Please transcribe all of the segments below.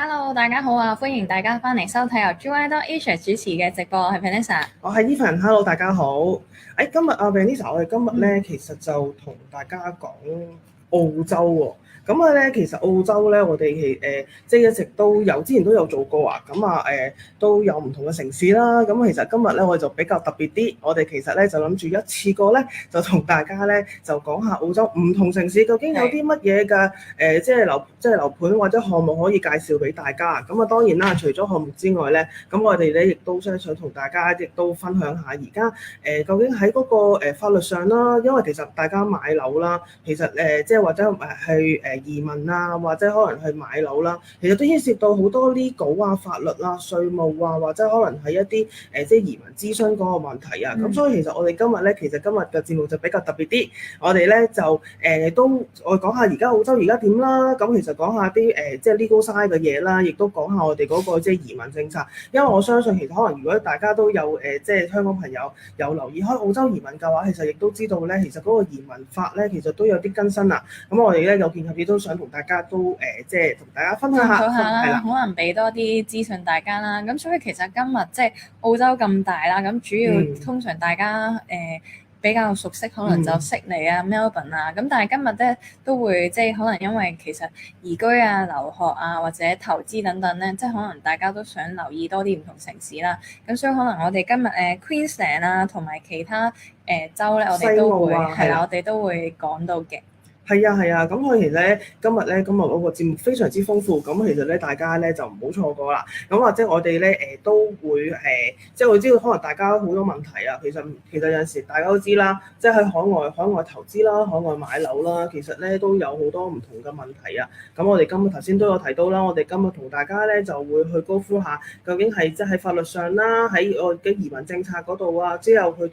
Hello， 大家好啊！歡迎大家翻嚟收睇由 Joy Asia 主持嘅直播，我係 Vanessa。我係 Ep1，Hello， 大家好。今日Vanessa， 我哋今日咧其實就同大家講澳洲喎。咁咧其實澳洲咧，我哋即係一直都有，之前都有做過啊。都有唔同嘅城市啦。咁其實今日咧我哋就比較特別啲，我哋其實咧就諗住一次過咧就同大家咧就講下澳洲唔同城市究竟有啲乜嘢嘅即係樓盤或者項目可以介紹俾大家。咁當然啦，除咗項目之外咧，咁我哋咧亦都想同大家亦都分享下而家究竟喺嗰個法律上啦，因為其實大家買樓啦，其實即係或者去移民啊，或者可能去買樓啦，其實都牽涉到好多 legal 啊、法律啊、稅務啊，或者可能係一啲即係移民諮詢嗰個問題啊。咁所以其實我哋今日嘅節目就比較特別啲，我哋咧就我講下而家澳洲而家點啦。咁其實講下啲即係 legal side 嘅嘢啦，亦都講下我哋嗰個即係移民政策。因為我相信其實可能如果大家都有即係香港朋友有留意開澳洲移民嘅話，其實亦都知道咧，其實嗰個移民法咧其實都有啲更新啦。咁我哋咧有見及都想同大家都即係同大家分享下啦，可能俾多啲資訊大家啦。咁所以其實今日即係澳洲咁大啦，咁主要通常大家比較熟悉可能就悉尼啊、Melbourne 啊。咁但係今日咧都會即係可能因為其實移居啊、留學啊或者投資等等咧，即係可能大家都想留意多啲唔同城市啦。咁所以可能我哋今日Queensland 啊同埋其他州咧，我哋都會係啦，我哋都會講到嘅。係啊，咁佢其實咧今日嗰個節目非常之豐富，咁其實咧大家咧就唔好錯過啦。咁或者我哋咧都會即係我知道可能大家好多問題啊。其實有陣時大家都知啦，即係喺海外投資啦、海外買樓啦，其實咧都有好多唔同嘅問題啊。咁我哋今日頭先都有提到啦，我哋今日同大家咧就會去高呼下，究竟係即係喺法律上啦，喺我嘅移民政策嗰度啊，之後去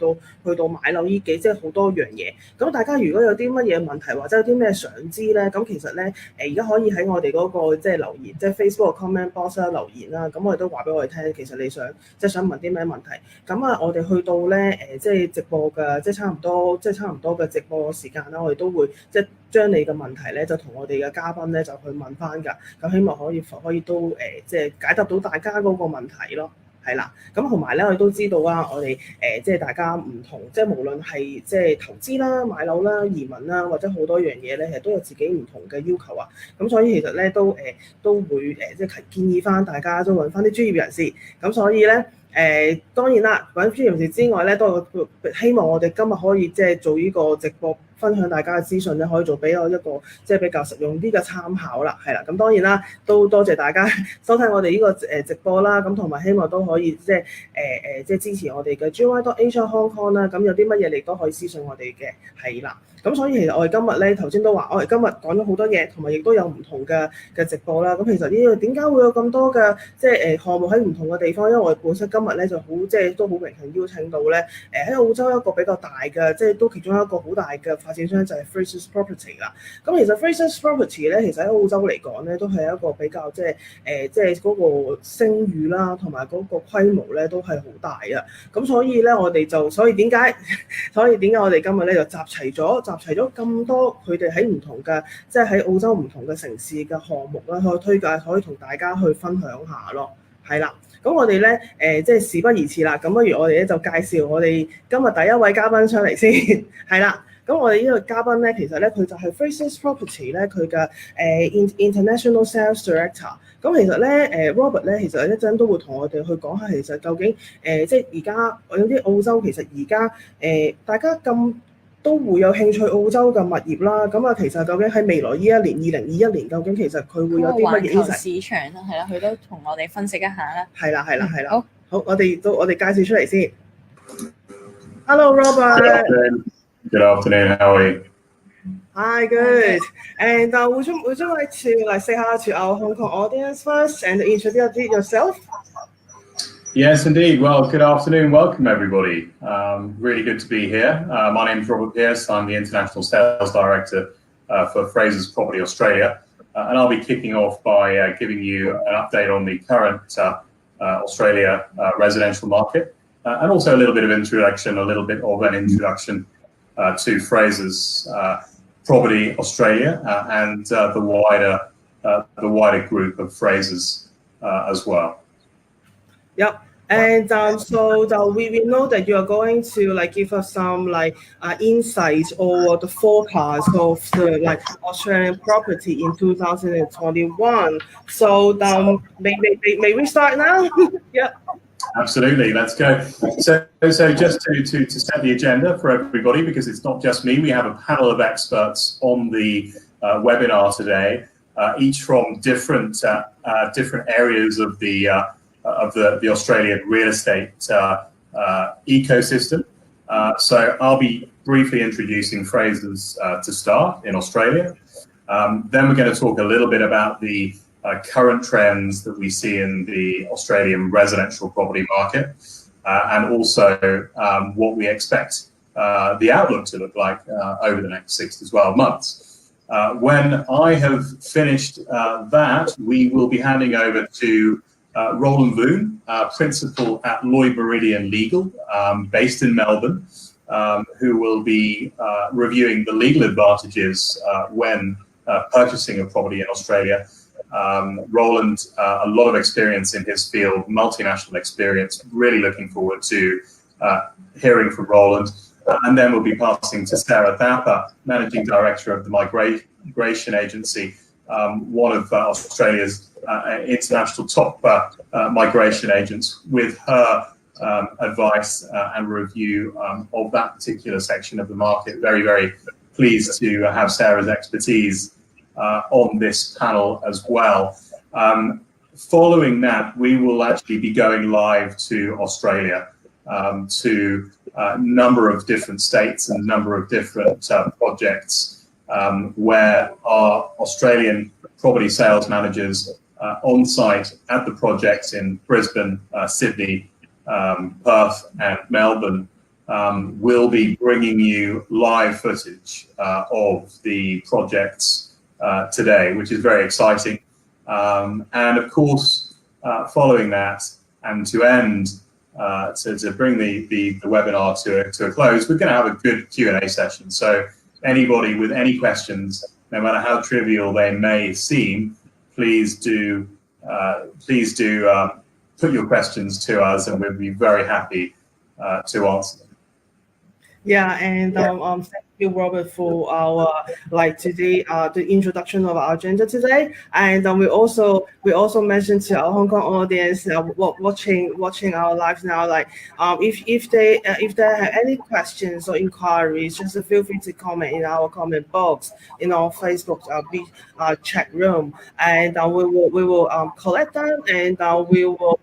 到買樓呢幾即係好多樣嘢。咁大家如果有啲乜嘢問題或者啲咩想知咧？咁其實咧而家可以喺我哋嗰個即係留言，即係 Facebook comment box 啦留言啦。咁我哋都話俾我哋聽，其實你想問啲咩問題？咁我哋去到咧即係直播嘅，即係差唔多嘅直播時間啦。我哋都會即係將你嘅問題咧，就同我哋嘅嘉賓咧就去問翻㗎。咁希望可以都即係解答到大家嗰個問題咯。係啦，咁同埋咧，我哋都知道啦，我哋即係大家唔同，即係無論係即係投資啦、買樓啦、移民啦，或者好多樣嘢咧，其實都有自己唔同嘅要求啊。咁所以其實咧都會即係建議翻大家都揾翻啲專業人士。咁所以咧當然啦，揾專業人士之外咧，都希望我哋今日可以即係做呢個直播，分享大家嘅資訊咧，可以做俾我一個即係比較實用啲嘅參考啦，係啦。咁當然啦，都多謝大家收睇我哋呢個直播啦。咁同埋希望都可以即係支持我哋嘅 Joy Asia Hong Kong 啦。咁有啲乜嘢你都可以私信我哋嘅，係啦。咁所以其實我哋今日咧頭先都話，我哋今日講咗好多嘢，同埋亦都有唔同嘅直播啦。咁其實呢個點解會有咁多嘅即係項目喺唔同嘅地方？因為我哋本身今日咧就好即係都好榮幸邀請到咧喺澳洲一個比較大嘅，即係都其中一個好大嘅發展商就係 Frasers Property 啦。咁其實 Frasers Property 咧，其實喺澳洲嚟講咧，都係一個比較即係嗰個聲譽啦，同埋嗰個規模咧都係好大啊。咁所以咧，我哋就所以點解我哋今日咧就集齊咗咁多佢哋喺唔同嘅，即係喺澳洲唔同嘅城市嘅項目啦，可以推介，可以同大家去分享下咯。係啦，咁我哋咧即係事不宜遲啦。咁不如我哋咧就介紹我哋今日第一位嘉賓上嚟先。係啦。咁我哋呢個嘉賓咧，其實咧佢就係 Frasers Property 咧佢嘅International Sales Director。咁其實咧Robert 咧，其實一陣都會同我哋去講下，其實究竟即係而家有啲澳洲其實而家大家都會有興趣澳洲嘅物業啦。咁其實究竟喺未來呢一年2021年，究竟其實佢會有啲乜嘢環球市場啦，係啦，佢都同我哋分析一下啦。係啦。好，我哋介紹出嚟先。Hello Robert。Good afternoon. How are you? Hi, good. And would you like to say hello to our Hong Kong audience first and introduce yourself? Yes, indeed. Well, good afternoon. Welcome, everybody. Really good to be here. My name is Robert Pearce. I'm the International Sales Director for Frasers Property Australia. And I'll be kicking off by giving you an update on the current Australia residential market and also a little bit of introduction to Frasers Property Australia and the wider the wider group of Frasers as well. Yep. And so we know that you are going to give us some insights or the forecast of the Australian property in 2021. So may we start now? Yeah. Absolutely, let's go. So just to set the agenda for everybody, because it's not just me, we have a panel of experts on the webinar today, each from different areas of the Australian real estate ecosystem. So I'll be briefly introducing Frasers to start in Australia. Then we're going to talk a little bit about the current trends that we see in the Australian residential property market, and also what we expect the outlook to look like over the next 6 to 12 months. When I have finished that, we will be handing over to Roland Voon, principal at Lloyd Meridian Legal, based in Melbourne, who will be reviewing the legal advantages when purchasing a property in Australia. Roland, a lot of experience in his field, multinational experience, really looking forward to hearing from Roland. And then we'll be passing to Sarah Thapper, Managing Director of the Migration Agency, one of Australia's international top migration agents, with her advice and review of that particular section of the market. Very, very pleased to have Sarah's expertise on this panel as well. Following that, we will actually be going live to Australia, to a number of different states and a number of different projects where our Australian property sales managers on site at the projects in Brisbane, Sydney, Perth and Melbourne will be bringing you live footage of the projects today, which is very exciting. And of course, following that, and to end, to bring the webinar to a close, we're going to have a good Q&A session. So anybody with any questions, no matter how trivial they may seem, please do put your questions to us, and we'll be very happy to answer them. Yeah, and thank you, Robert, for our today the introduction of our agenda today. And we also mentioned to our Hong Kong audience watching our live now, if they have any questions or inquiries, just feel free to comment in our comment box in our Facebook chat room, and we will collect them, and we will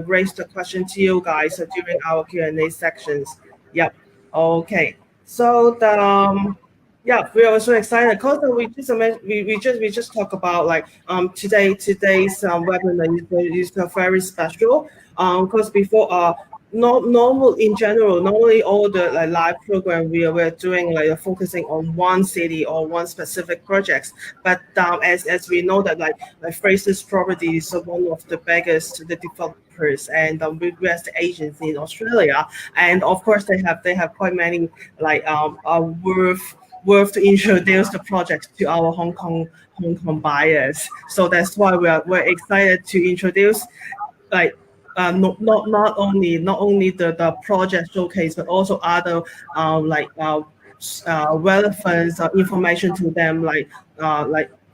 raise the question to you guys during our Q&A sections. Yep. Okay, so we are so excited because we just talk about today's webinar is very special because before normally all the live program we're doing focusing on one city or one specific projects, but as we know that Frasers Property is one of the biggest developers and real estate agents in Australia, and of course they have quite many worth to introduce the project to our Hong Kong buyers. So that's why we're excited to introduce not only the project showcase, but also other relevant information to them,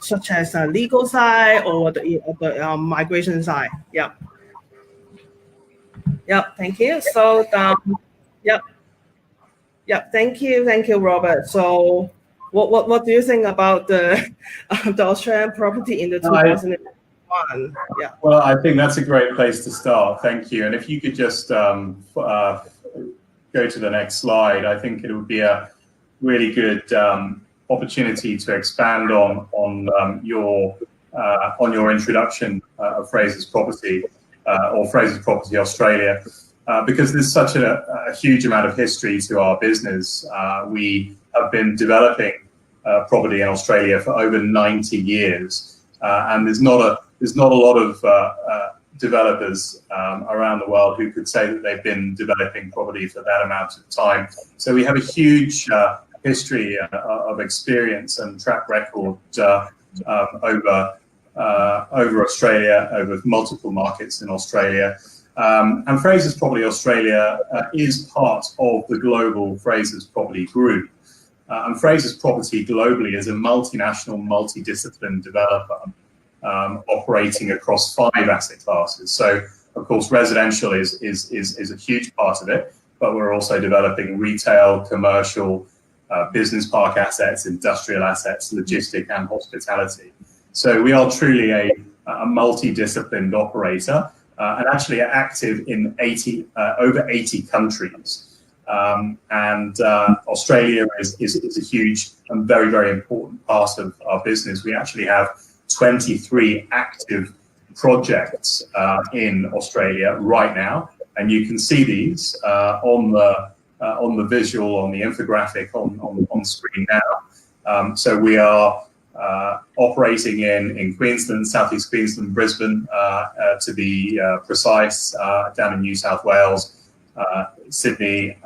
such as legal side or the migration side. Yep. Thank you. So thank you, Robert. So what do you think about the Australian property in the 2001? Yeah. Well, I think that's a great place to start. Thank you. And if you could just go to the next slide, I think it would be a really good opportunity to expand on your introduction of Frasers Property or Frasers Property Australia, because there's such a huge amount of history to our business. We have been developing property in Australia for over 90 years, and there's not a lot of developers around the world who could say that they've been developing property for that amount of time. So we have a huge history of experience and track record over over Australia, over multiple markets in Australia. And Frasers Property Australia is part of the global Frasers Property Group. And Frasers Property globally is a multinational, multidiscipline developer operating across 5 asset classes. So, of course, residential is a huge part of it, but we're also developing retail, commercial, business park assets, industrial assets, logistic and hospitality. So we are truly a multidisciplined operator and actually are active in over 80 countries. And Australia is a huge and very, very important part of our business. We actually have 23 active projects in Australia right now, and you can see these on the visual, on the infographic on screen now. So we are operating in Queensland, Southeast Queensland, Brisbane, to be precise, down in New South Wales, Sydney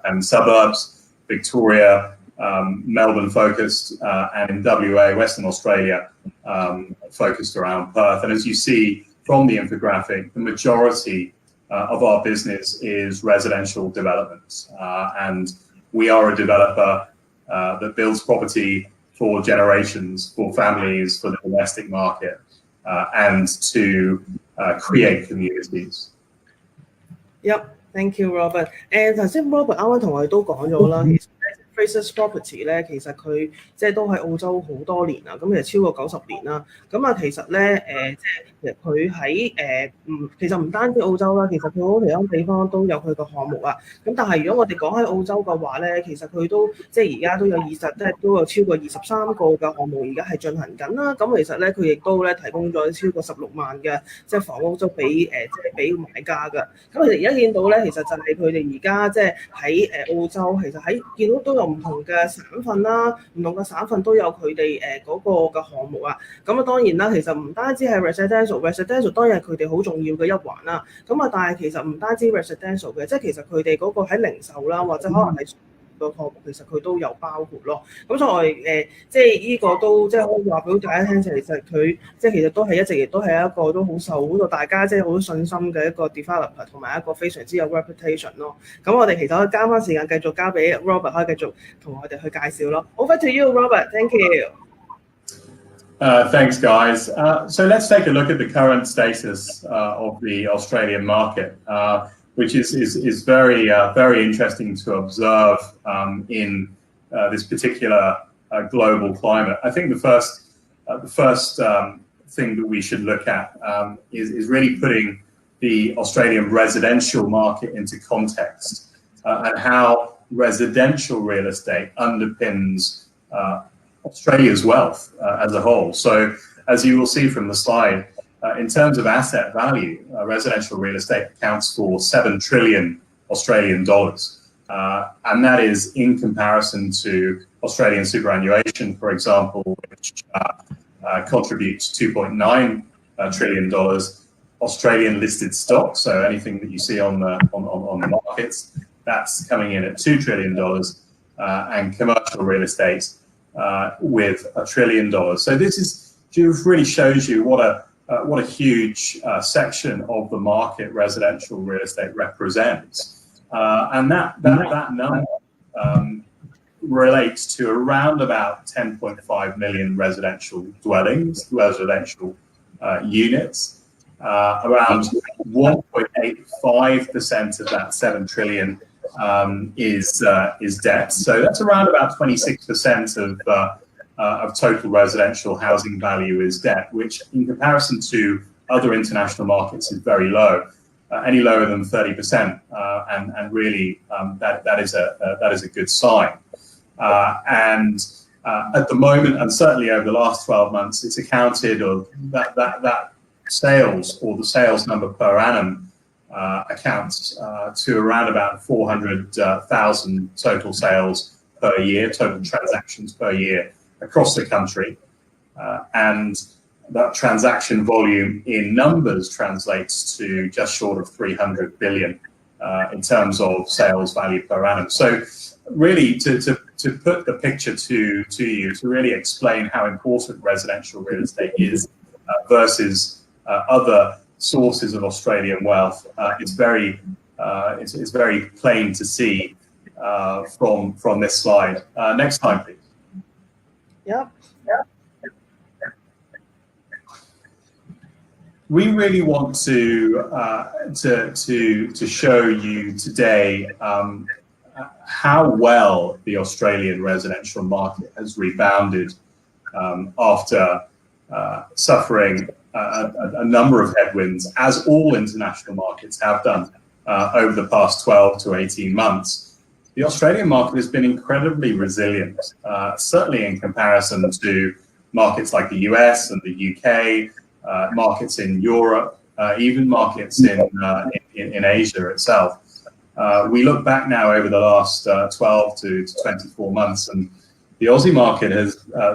and suburbs, Victoria, Melbourne focused, and in WA, Western Australia, focused around Perth. And as you see from the infographic, the majority of our business is residential developments. And we are a developer that builds property for generations, for families, for the domestic market, and to create communities. Yep, thank you, Robert. And 頭先 Robert 啱啱同我哋都講咗啦，其實 Frasers Property 咧，其實佢即係都喺澳洲好多年啦，咁其實超過90年啦。咁啊，其實咧即係佢喺其實唔單止澳洲啦，其實佢好多其他地方都有佢個項目啊。咁但係如果我哋講喺澳洲嘅話咧，其實佢都即係而家都有即係都有超過23個嘅項目而家係進行緊啦。咁其實咧佢亦都咧提供咗超過16萬嘅即係房屋都俾即係俾買家㗎。咁其實而家見到咧，其實就係佢哋而家即係喺澳洲，其實喺見到都有唔同嘅省份啦，唔同嘅省份都有佢哋嗰個嘅項目啊。咁啊當然啦，其實唔單止係 residential 當然係佢哋好重要嘅一環啦。咁啊，但係其實唔單止 residential 嘅，即係其實佢哋嗰個喺零售啦，或者可能係個項目，其實佢都有包括咯。咁所以我哋即係呢個都即係可以話俾大家聽，其實佢即係其實都係一直亦都係一個都好受到大家即係好信心嘅一個 developer， 同埋一個非常之有 reputation 咯。咁我哋其實可以加翻時間繼續交俾 Robert， 可以繼續同我哋去介紹咯。Over to you, Robert. Thank you. Thanks, guys. So let's take a look at the current status of the Australian market, which is very very interesting to observe in this particular global climate. I think the first thing that we should look at is really putting the Australian residential market into context and how residential real estate underpins Australia's wealth as a whole. So as you will see from the slide, in terms of asset value, residential real estate accounts for 7 trillion Australian dollars. And that is in comparison to Australian superannuation, for example, which contributes $2.9 trillion. Australian listed stocks, so anything that you see on the markets, that's coming in at $2 trillion, and commercial real estate with $1 trillion. So this really shows you what a huge section of the market residential real estate represents, and that number relates to around about 10.5 million residential dwellings, residential units. Around 1.85% of that 7 trillion is debt. So that's around about 26% of total residential housing value is debt, which in comparison to other international markets is very low, any lower than 30%, and really that is a good sign. And at the moment, and certainly over the last 12 months, it's accounted of that sales, or the sales number per annum, accounts to around about 400,000 total sales per year, total transactions per year across the country, and that transaction volume in numbers translates to just short of 300 billion in terms of sales value per annum. So really to put the picture to you, to really explain how important residential real estate is versus other sources of Australian wealth, it's very plain to see from this slide. Next slide, please. Yep. We really want to show you today how well the Australian residential market has rebounded after suffering a number of headwinds, as all international markets have done over the past 12 to 18 months. The Australian market has been incredibly resilient, certainly in comparison to markets like the US and the UK, markets in Europe, even markets in Asia itself. We look back now over the last 12 to 24 months, and the Aussie market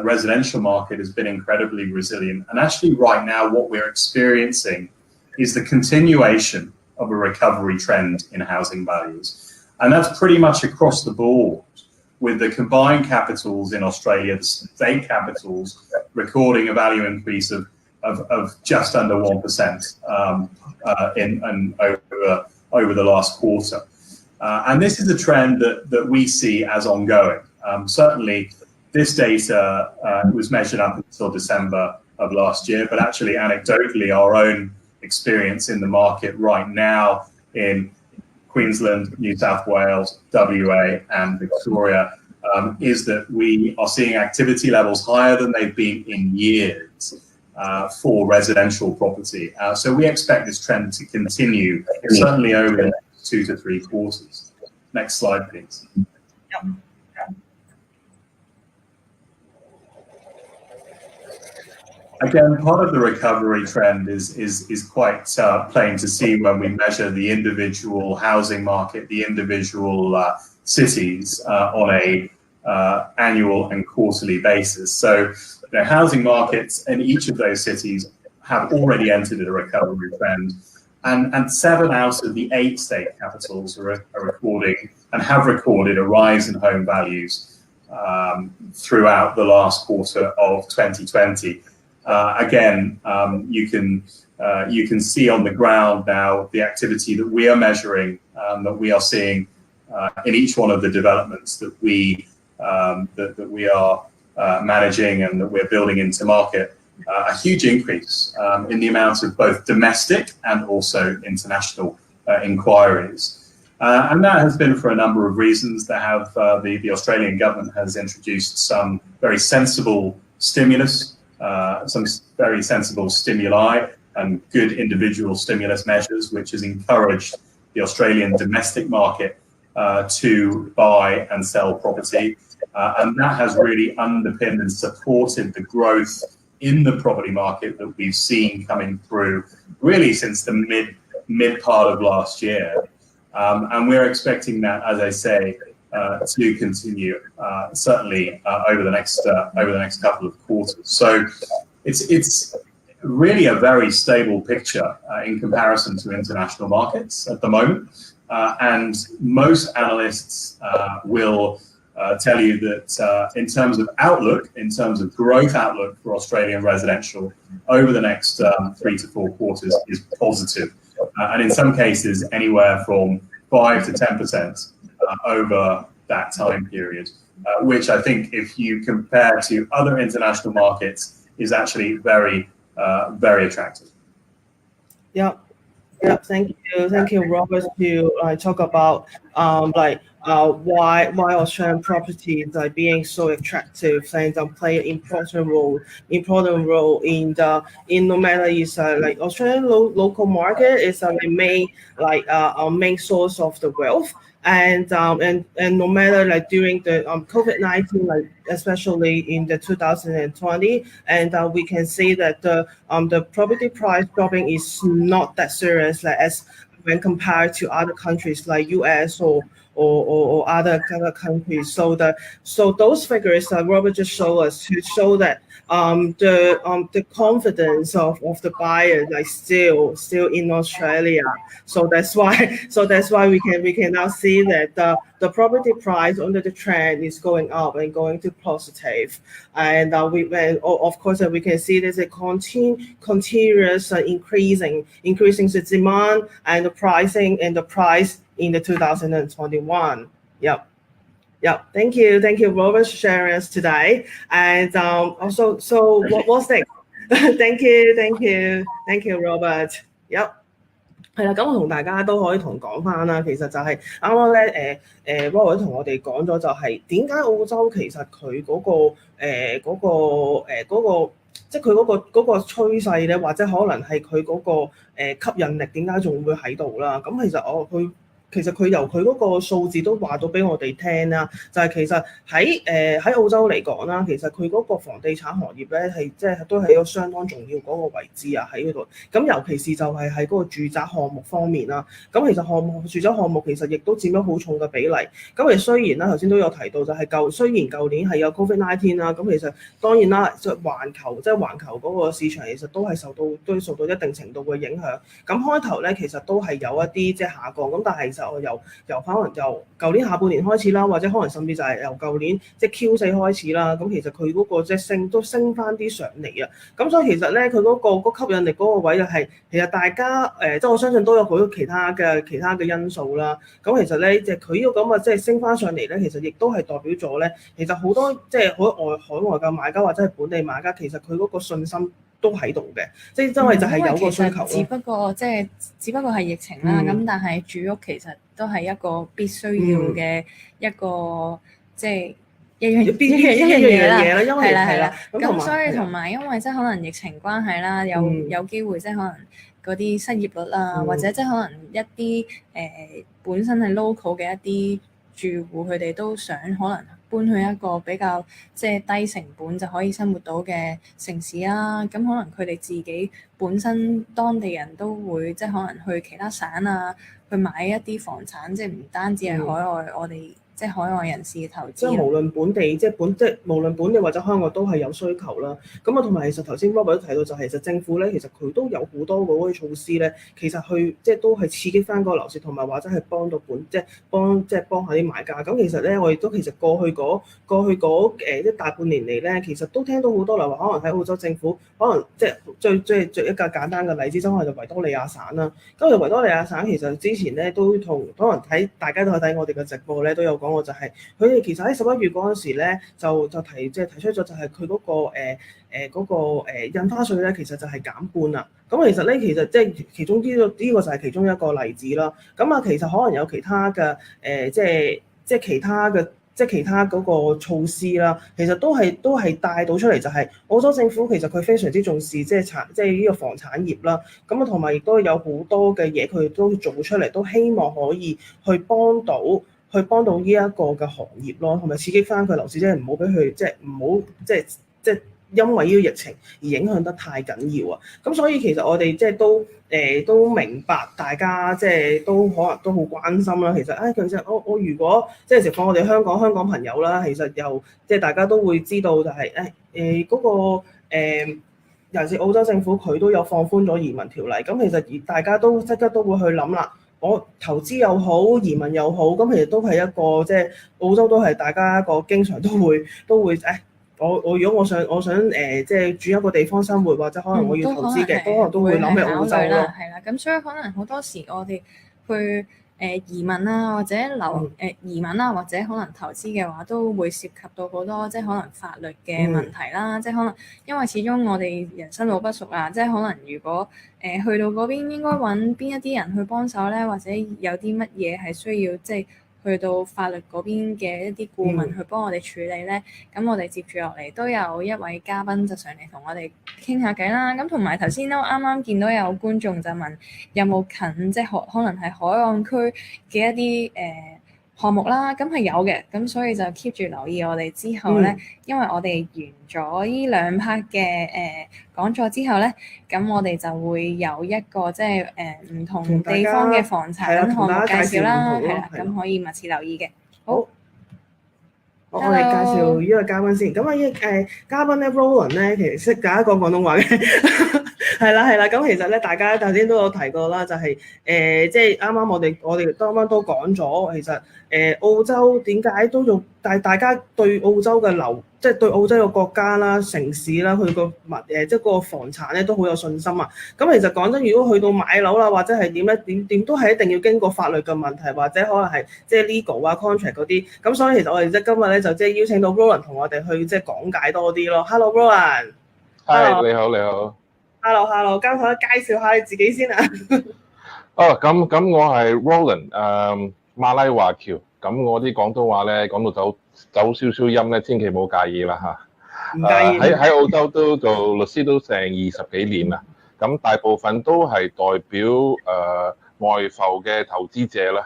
residential market has been incredibly resilient. And actually right now what we're experiencing is the continuation of a recovery trend in housing values. And that's pretty much across the board, with the combined capitals in Australia, the state capitals, recording a value increase of just under 1% over the last quarter. And this is a trend that we see as ongoing. Certainly, this data was measured up until December of last year, but actually, anecdotally, our own experience in the market right now in Queensland, New South Wales, WA, and Victoria is that we are seeing activity levels higher than they've been in years for residential property. So we expect this trend to continue, certainly over the next 2 to 3 quarters. Next slide, please. Yep. Again, part of the recovery trend is quite plain to see when we measure the individual housing market, the individual cities on a annual and quarterly basis. So the housing markets in each of those cities have already entered a recovery trend, and 7 out of the 8 state capitals are recording and have recorded a rise in home values throughout the last quarter of 2020. Again, you can see on the ground now the activity that we are measuring, that we are seeing in each one of the developments that we are managing and that we're building into market, a huge increase in the amount of both domestic and also international inquiries. And that has been for a number of reasons. That have the Australian government has introduced some very sensible stimulus, some very sensible stimuli and good individual stimulus measures, which has encouraged the Australian domestic market to buy and sell property. And that has really underpinned and supported the growth in the property market that we've seen coming through really since the mid part of last year. And we're expecting that, as I say, to continue certainly over the next couple of quarters. So it's really a very stable picture in comparison to international markets at the moment. And most analysts will tell you that in terms of outlook, in terms of growth outlook for Australian residential over the next 3 to 4 quarters is positive. And in some cases, anywhere from 5 to 10% over that time period, which I think if you compare to other international markets is actually very, very attractive. Yeah. Thank you, Robert, to talk about why Australian properties are being so attractive and play an important role in no matter is like Australian local market is our main source of the wealth. And no matter like during the COVID-19, like especially in the 2020, and we can see that the property price dropping is not that serious, like as when compared to other countries like US or other countries. So those figures that Robert just showed us to show that the confidence of the buyer like still in Australia. So that's why we can now see that the property price under the trend is going up and going to positive. And of course, we can see there's a continuous increasing the demand and the pricing and the price in the 2021. Yep. Thank you, Robert, for sharing us today. And also, so what's next? Thank you, Robert. Yep. 係啦，咁我同大家都可以講翻啦。其實就係啱啱咧Robert 同我哋講咗，就係點解澳洲其實佢嗰個即係佢嗰個趨勢咧，或者可能係佢嗰個吸引力點解仲會喺度啦？咁其實佢由佢嗰個數字都話到俾我哋聽啦，就係其實喺澳洲嚟講啦，其實佢嗰個房地產行業咧係即係都係一個相當重要嗰個位置啊喺嗰度。咁尤其是就係喺嗰個住宅項目方面啦。咁其實住宅項目其實亦都佔咗好重嘅比例。咁其實雖然啦，頭先都有提到就係雖然舊年係有 COVID-19 啦，咁其實當然啦，環球嗰個市場其實都受到一定程度嘅影響。咁開頭咧其實都係有一啲即係下降，咁但係就由可能由舊年下半年開始啦，或者可能甚至就係由舊年即係 Q4 開始啦，咁其實佢嗰個即係升翻啲上嚟啊。咁所以其實咧佢嗰個吸引力嗰個位就係其實大家即係我相信都有好多其他嘅因素啦。咁其實咧即係佢呢個咁嘅即係升翻上嚟咧，其實亦都係代表咗咧，其實好多即係海外嘅買家或者係本地買家，其實佢嗰個信心都喺度嘅，即係因為就係有個需求咯。只不過係疫情啦，咁但係住屋其實都係一個必須要嘅一個即係一樣嘢啦，係啦。咁所以同埋因為即係可能疫情關係啦，有機會即係可能嗰啲失業率啊，或者即係可能一啲本身係 local 嘅一啲住戶，佢哋都想可能搬去一個比較即係低成本就可以生活到嘅城市啦。咁可能佢哋自己本身當地人都會即係可能去其他省啊，去買一啲房產，即係唔單止係海外我哋即係海外人士嘅投資。即係無論本地無論本地或者香港都係有需求啦。咁啊，同埋其實頭先 Robert 都提到就係其實政府咧，其實佢都有好多嗰啲措施咧，其實去即係都係刺激翻個樓市，同埋或者係幫到即係幫下啲買家。咁其實咧，我亦都其實過去嗰一大半年嚟咧，其實都聽到好多例話，可能喺澳洲政府可能即係最一個簡單嘅例子，可能就維多利亞省啦。咁維多利亞省其實之前咧都同可能大家都睇我哋嘅直播咧都有講過，就係佢哋其實喺11月嗰陣時咧就提出咗就係佢嗰個印花稅咧，其實就係減半啦。咁其實咧，其實即係其中呢個就係其中一個例子啦。咁啊，其實可能有其他嘅即係其他嗰個措施啦，其實都係帶到出嚟，就係澳洲政府其實佢非常之重視即係呢個房產業啦。咁啊，同埋亦都有好多嘅嘢佢哋都做出嚟，都希望可以去幫到呢一個嘅行業咯，同埋刺激翻佢樓市，即係唔好俾佢即係唔好即係因為呢個疫情而影響得太緊要啊。咁所以其實我哋即係都明白大家即係都可能都好關心啦。其實我如果即係情況我哋香港朋友啦，其實又即係大家都會知道就係嗰個尤其是澳洲政府佢都有放寬咗移民條例。咁其實大家都即刻都會去諗啦。我投資又好，移民又好，咁其實都係一個即係澳洲都係大家一個經常都會我如果我想即係住一個地方生活，或者可能我要投資嘅，可能都會諗起澳洲咯。係啦，咁所以可能好多時我哋去移民啊，或者移民啊，或者可能投資嘅話，都會涉及到好多即係可能法律嘅問題啦。即係可能因為始終我哋人生路不熟啊，即係可能如果去到嗰邊應該揾邊一啲人去幫手咧，或者有啲乜嘢係需要即係去到法律嗰邊嘅一啲顧問去幫我哋處理咧。咁我哋接住落嚟都有一位嘉賓就上嚟同我哋傾下偈啦。咁同埋頭先都啱啱見到有觀眾就問有冇近即係可能係海岸區嘅一啲項目啦。咁係有嘅，咁所以就 keep 住留意我哋之後咧，因為我哋完咗呢2 part 嘅講座之後咧，咁我哋就會有一個即係唔同地方嘅房產項目介紹啦，係啦，咁可以密切留意嘅。好，我哋介紹呢個嘉賓先。咁嘉賓咧 Roland 咧，其實識講廣東話嘅。係啦，咁其實咧，大家頭先都有提過啦，就係即係啱啱我哋剛剛都講咗，其實澳洲點解都用，但係大家對澳洲嘅即係對澳洲嘅國家啦、城市啦，佢個即係個房產咧都好有信心啊。咁其實講真，如果去到買樓啦，或者係點咧，點都係一定要經過法律嘅問題，或者可能係即係 legal 啊、contract 嗰啲。咁所以其實我哋即係今日咧就即係邀請到 Roland 同我哋去即係講解多啲咯。Hello Roland。係，你好。Hello，交台介紹下你自己先啊。咁我係 Roland，馬拉華僑。咁我啲廣東話咧講到走少少音咧，千祈唔好介意啦嚇。唔介意。喺澳洲都做律師都成20幾年啦。咁大部分都係代表外埠嘅投資者啦。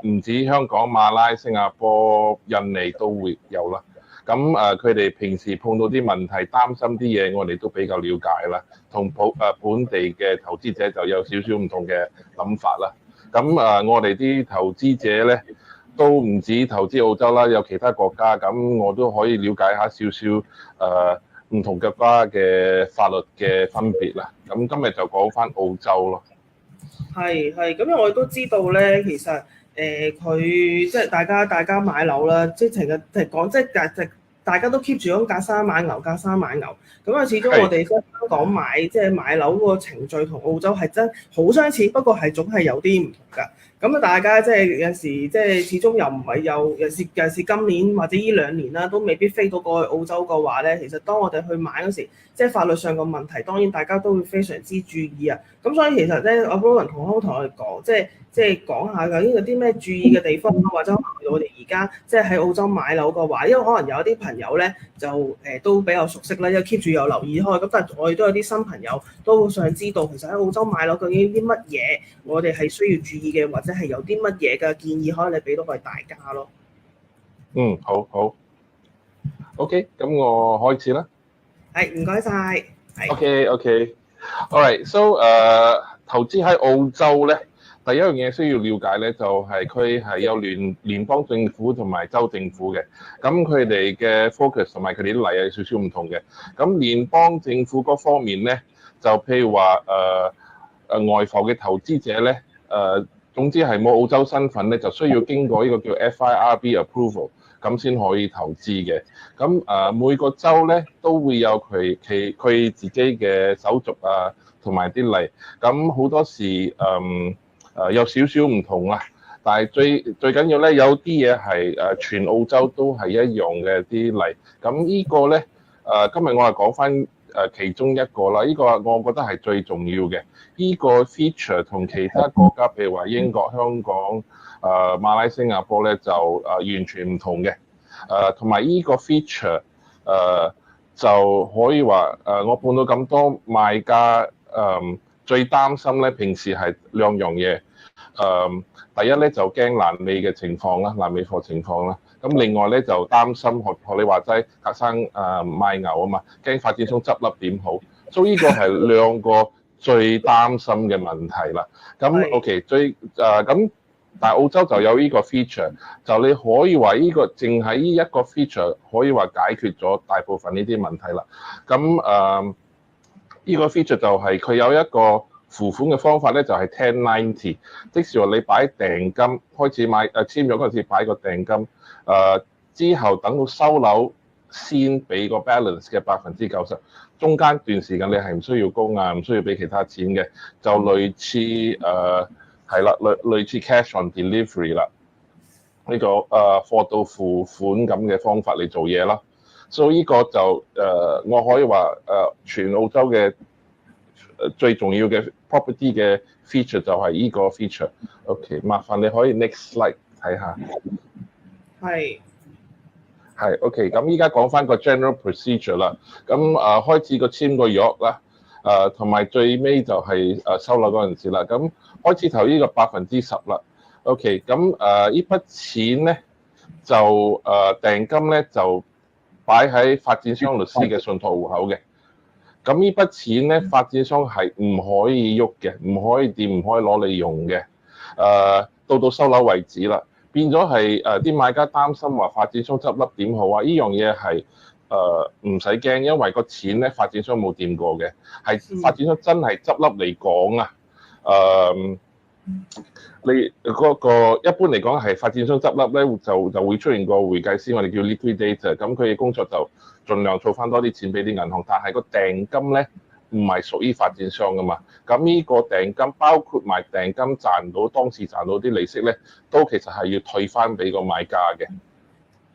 唔止香港、馬拉、新加坡、印尼都會有啦。咁佢哋平時碰到啲問題，擔心啲嘢，我哋都比較了解啦。同本地嘅投資者就有少少唔同嘅諗法啦。咁我哋啲投資者咧都唔止投資澳洲啦，有其他國家，咁我都可以了解下少少唔同國家嘅法律嘅分別啦。咁今日就講翻澳洲咯。係，咁因為我都知道咧，其實佢即係大家買樓啦，即係成日講即係大家都 keep 住咁隔山買牛。咁啊，始終我哋香港即係買樓個程序同澳洲係真好相似，不過係總係有啲唔同㗎。咁啊，大家即係有時即係始終又唔係尤其是今年或者呢2年啦，都未必飛到過去澳洲嘅話咧，其實當我哋去買嗰時，即係法律上嘅問題，當然大家都會非常之注意啊。咁所以其實咧，阿 Roland 同我哋講，即係講下究竟有啲咩注意嘅地方，或者我哋而家即係喺澳洲買樓嘅話，因為可能有啲朋友咧就都比較熟悉啦，因為 keep 住有留意開。咁但係我哋都有啲新朋友都想知道，其實喺澳洲買樓究竟啲乜嘢我哋係需要注意嘅，或者係有啲乜嘢嘅建議，可能你俾到我哋大家咯。好。OK， 咁我開始啦。係，唔該晒。OK。Alright， so 投資喺澳洲咧，第一樣嘢需要了解咧，就係佢係有聯邦政府同埋州政府嘅，咁佢哋嘅 focus 同埋佢哋啲例係少少唔同嘅。咁聯邦政府嗰方面咧，就譬如話外埠嘅投資者咧，總之係冇澳洲身份咧，就需要經過呢個叫 FIRB approval， 咁先可以投資嘅。咁每個州咧都會有佢自己嘅手續啊，同埋啲例。咁好多時有少少唔同啦，但係最緊要咧，有啲嘢係全澳洲都係一樣嘅啲例。咁呢個咧今日我係講翻其中一個啦，呢個我覺得係最重要嘅。呢個 feature 同其他國家，譬如話英國、香港、馬來西亞波咧，就完全唔同嘅。同埋呢個 feature 就可以話我碰到咁多買家最擔心咧，平時係2樣嘢。第一咧就驚爛尾嘅情況啦，爛尾貨情況啦。咁另外咧就擔心學你話齋隔山賣牛啊嘛，驚發展商執笠點好。所以呢個係2個最擔心嘅問題啦。咁 OK 咁。但係澳洲就有呢個 feature， 就你可以話呢個淨係呢一個 feature 可以話解決咗大部分呢啲問題啦。咁呢個 feature 就係佢有一個付款嘅方法咧，就係 1090， 即是話你擺訂金開始買簽約嗰陣時擺個訂金，之後等到收樓先俾個 balance 嘅90%，中間段時間你係唔需要供啊，唔需要俾其他錢嘅，就類似係啦，類似 cash on delivery 啦，呢個貨到付款咁嘅方法嚟做嘢啦。所以呢個就我可以話全澳洲嘅最重要嘅 property 嘅 feature 就係呢個 feature。OK， 麻煩你可以 next slide 睇下。係 OK， 咁依家講翻個 general procedure 啦。咁開始簽個約啦。同埋最尾就係收樓嗰陣時啦，咁開始投呢個10%啦。OK， 咁呢筆錢咧就訂金咧就擺喺發展商律師嘅信託戶口嘅。咁呢筆錢咧發展商係唔可以喐嘅，唔可以掂，唔可以攞嚟用嘅。到收樓為止啦，變咗係啲買家擔心話發展商執笠點好啊？呢樣嘢係唔使驚，因為個錢咧發展商冇掂過嘅，係發展商真係執笠嚟講啊。你嗰個一般嚟講係發展商執笠咧，就會出現個會計師，我哋叫 liquidator，咁佢嘅工作就盡量儲翻多啲錢俾啲銀行，但係個訂金咧唔係屬於發展商噶嘛。咁呢個訂金包括埋訂金當時賺到啲利息咧，都其實係要退翻俾個買家嘅。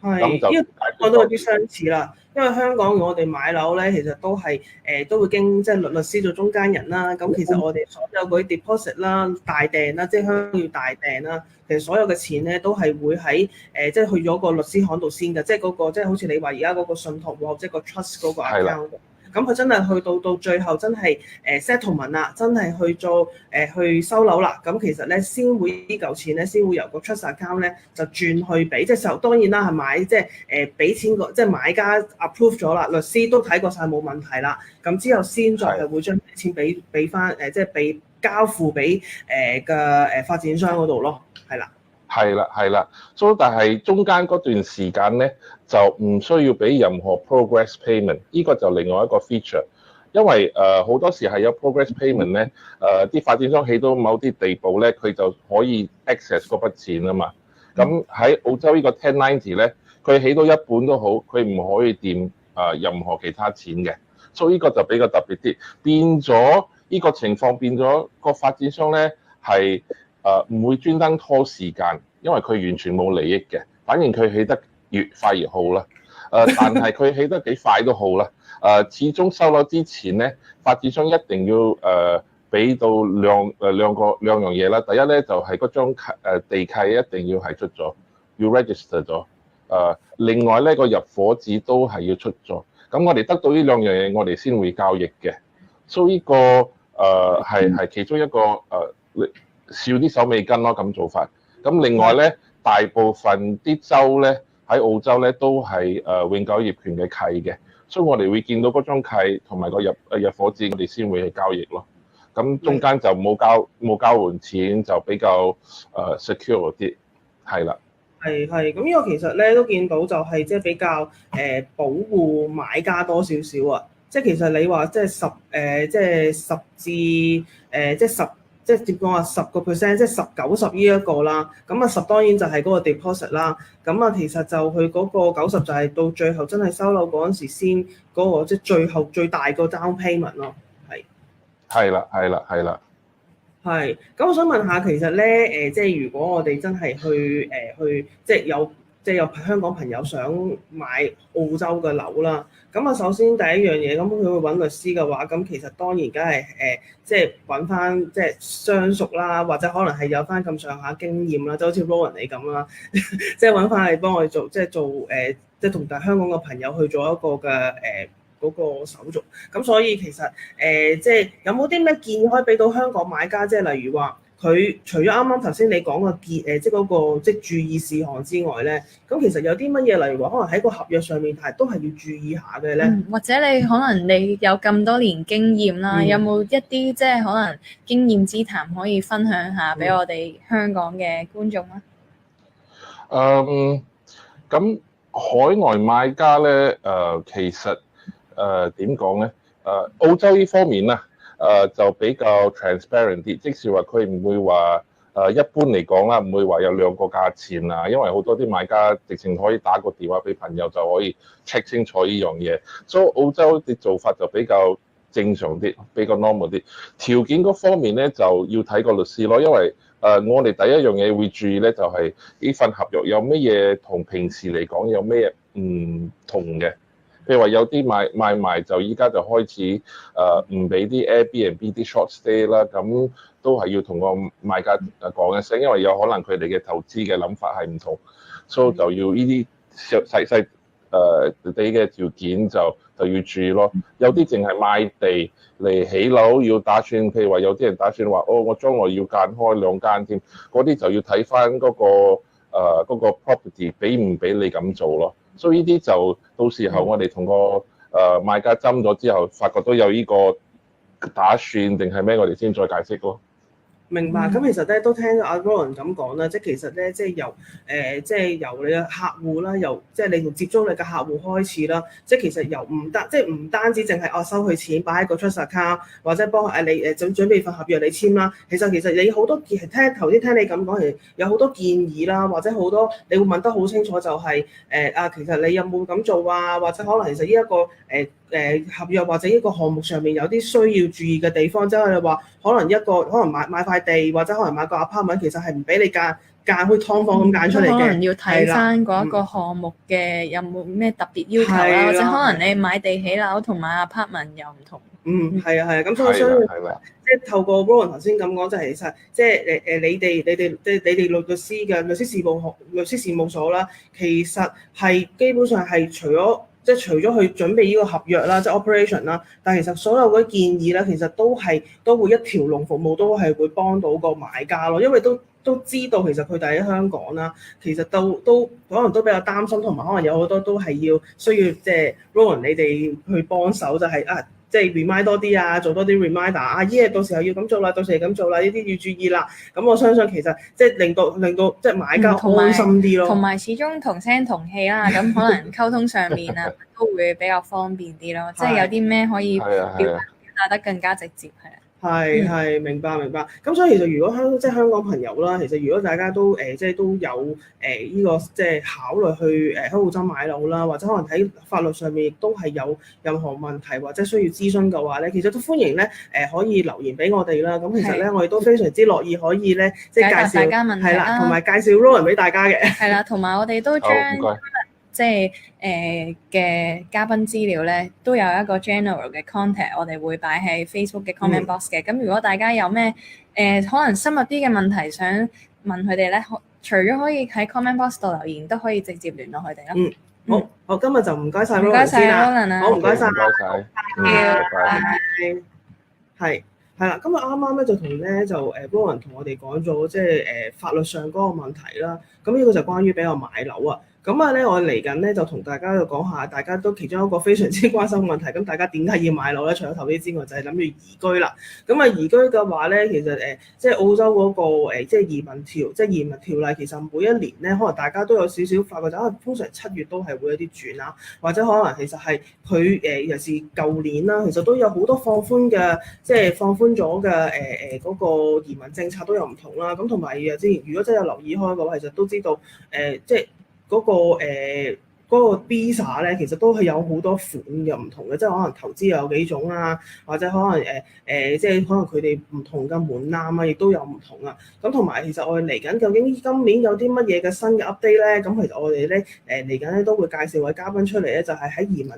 係，呢個大概都有啲相似啦。因為香港我哋買樓咧，其實都係都會經即係律師做中間人啦。咁其實我哋所有嗰啲 deposit 啦、大訂啦，即係香港要大訂啦，其實所有嘅錢咧都係會喺即係去咗個律師行度先嘅，即係嗰個即係好似你話而家嗰個信託或者個 trust 嗰個 account。咁佢真係去到最後真係settlement 啦，真係去做去收樓啦。咁其實咧先會呢嚿錢咧先會由個 trust account 咧就轉去俾即係當然啦係買即係俾錢個即係買家 approve 咗啦，律師都睇過晒冇問題啦。咁之後先再係會將錢俾翻即係俾交付俾嘅發展商嗰度咯，係啦。係啦，所以但係中間嗰段時間咧就唔需要俾任何 progress payment， 呢個就另外一個 feature， 因為好多時係有 progress payment 咧，啲發展商起到某啲地步咧，佢就可以 access 嗰筆錢啊嘛。咁喺澳洲呢個1090咧，佢起到一半都好，佢唔可以掂任何其他錢嘅，所以呢個就比較特別啲。變咗呢個情況變咗個發展商咧係唔會專登拖時間，因為佢完全冇利益嘅，反正佢起得越快越好啦。但係佢起得幾快都好啦。始終收樓之前咧，發展商一定要俾到兩樣嘢啦。第一咧就係嗰張地契一定要係出咗，要 register 咗。另外咧個入伙紙都係要出咗。咁我哋得到呢兩樣嘢，我哋先會交易嘅。所以呢個係其中一個少啲手尾跟咯，咁做法。咁另外咧，大部分啲州咧喺澳洲咧都係永久業權嘅契嘅，所以我哋會見到嗰張契同埋個入伙紙，我哋先會去交易咯。咁中間就冇交換錢，就比較secure 啲，係啦。係，咁呢個其實咧都見到就係即係比較保護買家多少少啊。即係其實你話即係10至即係點講啊10%，即係10-90呢一個啦。咁啊10當然就係嗰個 deposit 啦。咁啊其實就佢嗰個90就係到最後真係收樓嗰陣時先嗰個即係最後最大個 down payment 咯。係啦。係，咁我想問下，其實咧即係如果我哋真係去即係有香港朋友想買澳洲嘅樓啦，咁啊首先第一樣嘢，咁佢會揾律師嘅話，咁其實當然梗係即係揾翻即係相熟啦，或者可能係有翻咁上下經驗啦，就好似 Rowan 你咁啦，即係揾翻你幫我哋做即係同香港嘅朋友去做一個嘅嗰個手續，咁所以其實即係有冇啲咩建議可以俾到香港買家？即係例如話，佢除咗啱啱頭先你講嘅即係嗰個即係注意事項之外咧，咁其實有啲乜嘢？例如話，可能喺個合約上面都係要注意下嘅咧。或者你可能你有咁多年經驗啦，有冇一啲即係可能經驗之談可以分享下俾我哋香港嘅觀眾啊？咁海外買家咧，其實點講咧？澳洲呢方面啊，就比較 transparent 啲，即是話佢唔會話一般嚟講啦，唔會話有兩個價錢啊，因為好多啲買家直情可以打個電話俾朋友就可以 check 清楚呢樣嘢，所以澳洲啲做法就比較正常啲，比較 normal 啲。條件嗰方面咧就要睇個律師咯，因為我哋第一樣嘢會注意咧就係呢份合約有乜嘢同平時嚟講有咩唔同嘅。譬如話有啲買賣就依家就開始唔俾啲 Airbnb 啲 short stay 啦，咁都係要同個買家講一聲，因為有可能佢哋嘅投資嘅諗法係唔同，所以就要呢啲細啲嘅條件就要注意咯。有啲淨係買地嚟起樓，要打算譬如話有啲人打算話我將來要間開兩間添，嗰啲就要睇翻嗰個 property 俾唔俾你咁做咯。所以呢啲就到時候我哋同個買家斟咗之後，發覺都有呢個打算定係咩，我哋先再解釋咯。明白，咁其實咧都聽阿 Roland 咁講啦，即係其實咧，即係由由你嘅客戶啦，由即係你同接觸你嘅客戶開始啦，即係其實由唔單止淨係收佢錢擺喺個 trust account，或者幫你準備份合約你簽啦，其實你好多頭先聽你咁講，其實有好多建議啦，或者好多你會問得好清楚，就係其實你有冇咁做啊，或者可能其實呢一個合約或者一個項目上面有啲需要注意嘅地方，即係你話可能買塊地或者可能買個 apartment，其實係唔俾你間好似劏房咁間出嚟嘅，可能要睇翻嗰一個項目嘅有冇咩特別要求啦，或者可能你買地起樓同買 apartment 又唔同。係啊，咁所以即係透過 Roland 頭先咁講，就係其實即係你哋律師嘅律師事務所啦，其實係基本上係除咗去準備呢個合約啦，即係 operation 啦，但係其實所有嗰啲建議咧，其實都會一條龍服務，都係會幫到個買家咯，因為都知道其實佢哋喺香港啦，其實都可能都比較擔心，同埋可能有好多都係需要即係 Roland 你哋去幫手，就係即係 remind 多啲啊，做多啲 reminder 到時候要咁做啦，到時係咁做啦，呢啲要注意啦。咁我相信其實即係令到即係買家安心啲咯。同埋始終同聲同氣啦，咁可能溝通上面啊都會比較方便啲咯。即係有啲咩可以表達得更加直接係。係明白。咁所以其實如果香港朋友啦，其實如果大家都即係都有呢個即係考慮去喺澳洲買樓啦，或者可能喺法律上面亦都係有任何問題或者需要諮詢嘅話咧，其實都歡迎咧可以留言俾我哋啦。咁其實咧我哋都非常之樂意可以咧即係介紹大家問題係啦，同埋介紹 Roland 俾大家嘅。係啦，同埋我哋都將即係嘅嘉賓資料咧，都有一個 general 嘅 contact，我哋會擺喺 Facebook 嘅 comment box 嘅。咁如果大家有咩可能深入啲嘅問題想問佢哋咧，除咗可以喺 comment box 度留言，都可好，直接聯絡佢哋啦。好，今日就唔該晒 Roland 先啦。好，唔該晒。係啦，今日啱啱咧就Roland 同我哋講咗即係法律上嗰個問題啦。咁呢個就關於比較買樓啊。咁咧，我嚟緊咧就同大家講下，大家都其中一個非常之關心嘅問題。咁大家點解要買樓咧？除咗投資之外，就係諗住移居啦。咁移居嘅話咧，其實即係澳洲嗰個即係移民條例，其實每一年咧，可能大家都有少少發覺，通常7月都係會有啲轉啦，或者可能其實係佢尤其是舊年啦，其實都有好多放寬嘅，即係放寬咗嘅嗰個移民政策都有唔同啦。咁同埋之前如果真係有留意開嘅話，其實都知道即係嗰個 visa 咧，其實都係有好多款嘅唔同嘅，即係可能投資有幾種啊，或者可能即係可能佢哋唔同嘅門檻啊，亦都有唔同啊。咁同埋其實我哋嚟緊究竟今年有啲乜嘢嘅新嘅 update 咧？咁其實我哋咧嚟緊咧都會介紹位嘉賓出嚟咧，就係喺移民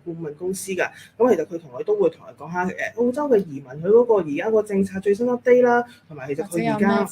顧問公司㗎。咁其實佢都會同佢講下澳洲嘅移民佢嗰個而家個政策最新 update 啦，同埋其實佢而家